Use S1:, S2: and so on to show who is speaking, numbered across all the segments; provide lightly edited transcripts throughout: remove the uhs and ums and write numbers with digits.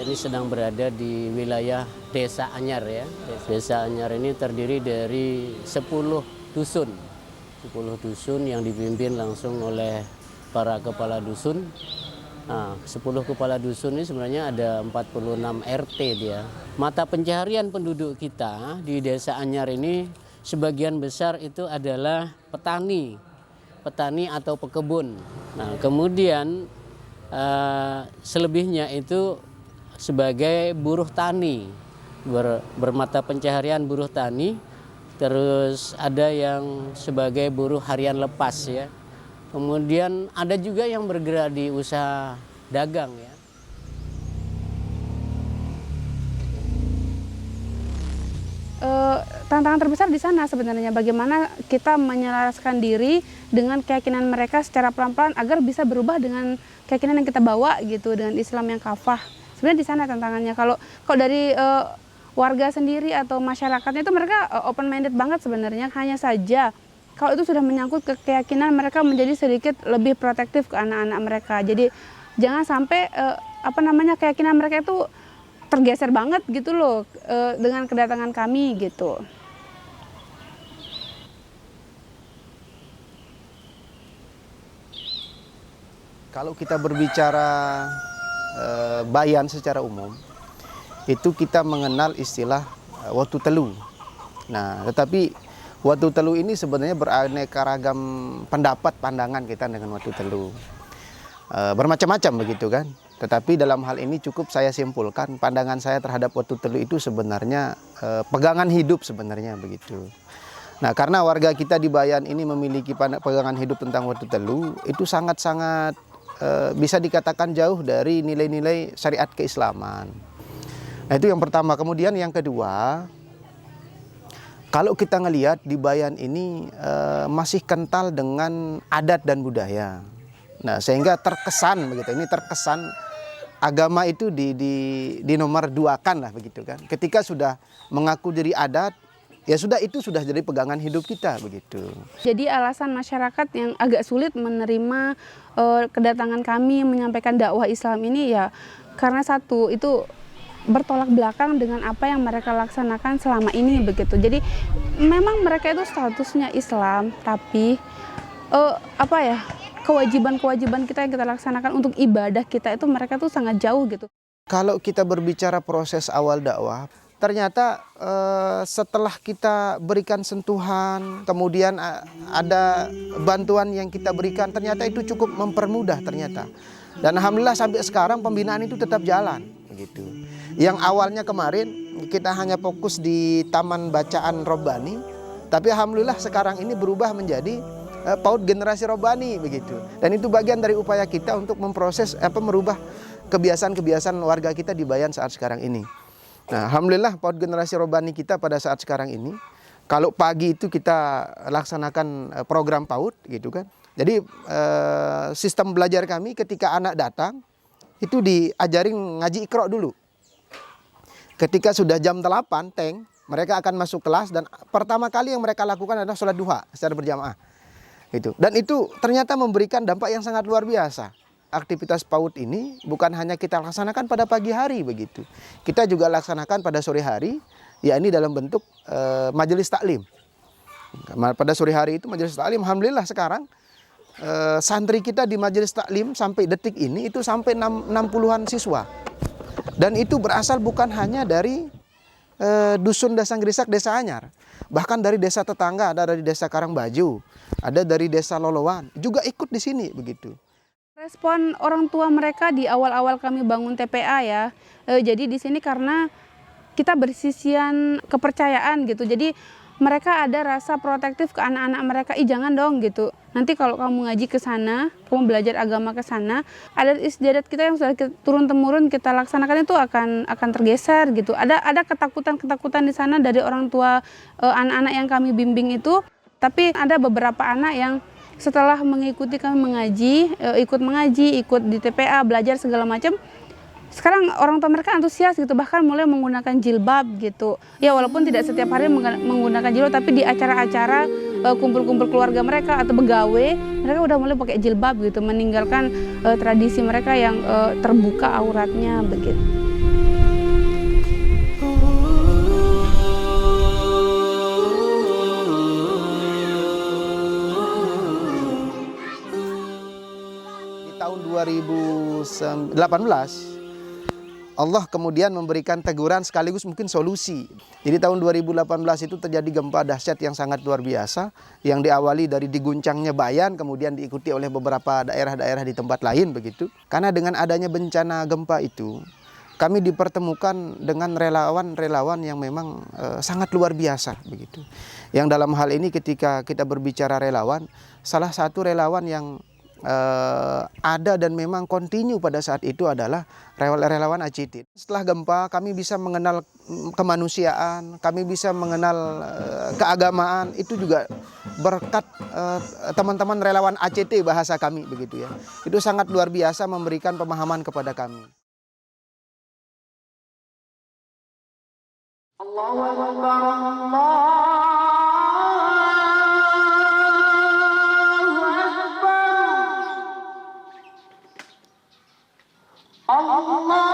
S1: ini sedang berada di wilayah Desa Anyar ya. Desa Anyar ini terdiri dari 10 dusun. 10 dusun yang dipimpin langsung oleh para kepala dusun. Nah, 10 kepala dusun ini sebenarnya ada 46 RT dia. Mata pencaharian penduduk kita di Desa Anyar ini sebagian besar itu adalah petani atau pekebun. Nah, kemudian selebihnya itu sebagai buruh tani, bermata pencaharian buruh tani. Terus ada yang sebagai buruh harian lepas ya. Kemudian ada juga yang bergerak di usaha dagang ya.
S2: Tantangan terbesar di sana sebenarnya bagaimana kita menyelaraskan diri dengan keyakinan mereka secara pelan-pelan agar bisa berubah dengan keyakinan yang kita bawa gitu, dengan Islam yang kafah. Sebenarnya di sana tantangannya. Kalau dari warga sendiri atau masyarakatnya itu mereka open minded banget sebenarnya, hanya saja kalau itu sudah menyangkut ke keyakinan mereka menjadi sedikit lebih protektif ke anak-anak mereka. Jadi jangan sampai keyakinan mereka itu tergeser banget gitu loh dengan kedatangan kami gitu.
S3: Kalau kita berbicara bayan secara umum, itu kita mengenal istilah watu telu. Nah, tetapi watu telu ini sebenarnya beraneka ragam pendapat, pandangan kita dengan watu telu. Bermacam-macam begitu kan. Tetapi dalam hal ini cukup saya simpulkan pandangan saya terhadap watu telu itu sebenarnya pegangan hidup sebenarnya begitu. Nah, karena warga kita di Bayan ini memiliki pegangan hidup tentang watu telu, itu sangat-sangat bisa dikatakan jauh dari nilai-nilai syariat keislaman. Nah, itu yang pertama. Kemudian yang kedua, kalau kita ngelihat di Bayan ini masih kental dengan adat dan budaya. Nah, sehingga terkesan begitu. Ini terkesan agama itu di nomor duakan lah begitu kan. Ketika sudah mengaku diri adat, ya sudah, itu sudah jadi pegangan hidup kita begitu.
S2: Jadi alasan masyarakat yang agak sulit menerima kedatangan kami menyampaikan dakwah Islam ini ya karena satu itu bertolak belakang dengan apa yang mereka laksanakan selama ini begitu. Jadi memang mereka itu statusnya Islam, tapi kewajiban-kewajiban kita yang kita laksanakan untuk ibadah kita itu mereka tuh sangat jauh gitu.
S3: Kalau kita berbicara proses awal dakwah, ternyata setelah kita berikan sentuhan, kemudian ada bantuan yang kita berikan, ternyata itu cukup mempermudah ternyata. Dan alhamdulillah sampai sekarang pembinaan itu tetap jalan begitu. Yang awalnya kemarin kita hanya fokus di Taman Bacaan Robbani, tapi alhamdulillah sekarang ini berubah menjadi PAUD Generasi Robbani begitu. Dan itu bagian dari upaya kita untuk memproses merubah kebiasaan-kebiasaan warga kita di Bayan saat sekarang ini. Nah, alhamdulillah PAUD Generasi Robbani kita pada saat sekarang ini, kalau pagi itu kita laksanakan program PAUD gitu kan. Jadi sistem belajar kami ketika anak datang itu diajarin ngaji Iqra dulu. Ketika sudah jam 8 mereka akan masuk kelas dan pertama kali yang mereka lakukan adalah sholat duha secara berjamaah. Gitu. Dan itu ternyata memberikan dampak yang sangat luar biasa. Aktivitas PAUD ini bukan hanya kita laksanakan pada pagi hari begitu. Kita juga laksanakan pada sore hari, yakni dalam bentuk majelis taklim. Pada sore hari itu majelis taklim, alhamdulillah sekarang santri kita di majelis taklim sampai detik ini itu sampai 60-an siswa. Dan itu berasal bukan hanya dari dusun Desa Ngerisak, Desa Anyar. Bahkan dari desa tetangga, ada dari desa Karangbaju, ada dari desa Lolowan, juga ikut di sini begitu.
S2: Respon orang tua mereka di awal-awal kami bangun TPA ya, jadi di sini karena kita bersisian kepercayaan gitu, jadi mereka ada rasa protektif ke anak-anak mereka, jangan dong gitu. Nanti kalau kamu ngaji ke sana, kamu belajar agama ke sana, adat istiadat kita yang sudah turun-temurun kita laksanakan itu akan tergeser gitu. Ada ketakutan-ketakutan di sana dari orang tua anak-anak yang kami bimbing itu, tapi ada beberapa anak yang setelah mengikuti kami mengaji, ikut di TPA, belajar segala macam, sekarang orang tua mereka antusias gitu, bahkan mulai menggunakan jilbab gitu. Ya walaupun tidak setiap hari menggunakan jilbab, tapi di acara-acara kumpul-kumpul keluarga mereka atau begawe, mereka udah mulai pakai jilbab gitu, meninggalkan tradisi mereka yang terbuka auratnya begitu.
S3: Allah kemudian memberikan teguran sekaligus mungkin solusi. Jadi tahun 2018 itu terjadi gempa dahsyat yang sangat luar biasa, yang diawali dari diguncangnya Bayan, kemudian diikuti oleh beberapa daerah-daerah di tempat lain begitu. Karena dengan adanya bencana gempa itu, kami dipertemukan dengan relawan-relawan yang memang sangat luar biasa begitu. Yang dalam hal ini ketika kita berbicara relawan, salah satu relawan yang ada dan memang kontinu pada saat itu adalah relawan ACT. Setelah gempa kami bisa mengenal kemanusiaan, kami bisa mengenal keagamaan, itu juga berkat teman-teman relawan ACT bahasa kami begitu ya. Itu sangat luar biasa memberikan pemahaman kepada kami. Allahu Akbar,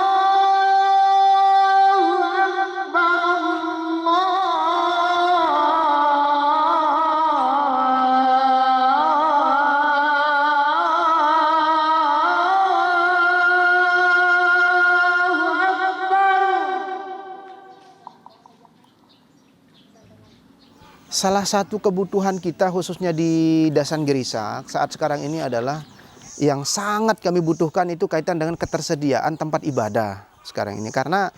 S3: salah satu kebutuhan kita khususnya di Dasan Gerisak saat sekarang ini adalah yang sangat kami butuhkan itu kaitan dengan ketersediaan tempat ibadah sekarang ini. Karena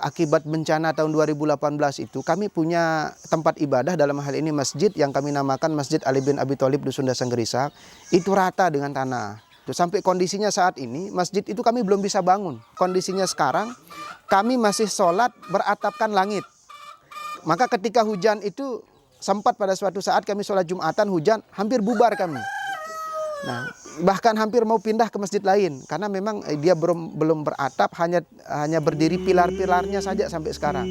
S3: akibat bencana tahun 2018 itu kami punya tempat ibadah, dalam hal ini masjid yang kami namakan Masjid Ali bin Abi Thalib Dusun Dasan Gerisak, itu rata dengan tanah. Sampai kondisinya saat ini masjid itu kami belum bisa bangun. Kondisinya sekarang kami masih sholat beratapkan langit. Maka ketika hujan itu sempat pada suatu saat kami sholat Jumatan hujan, hampir bubar kami. Nah, bahkan hampir mau pindah ke masjid lain karena memang dia belum beratap, hanya berdiri pilar-pilarnya saja sampai sekarang.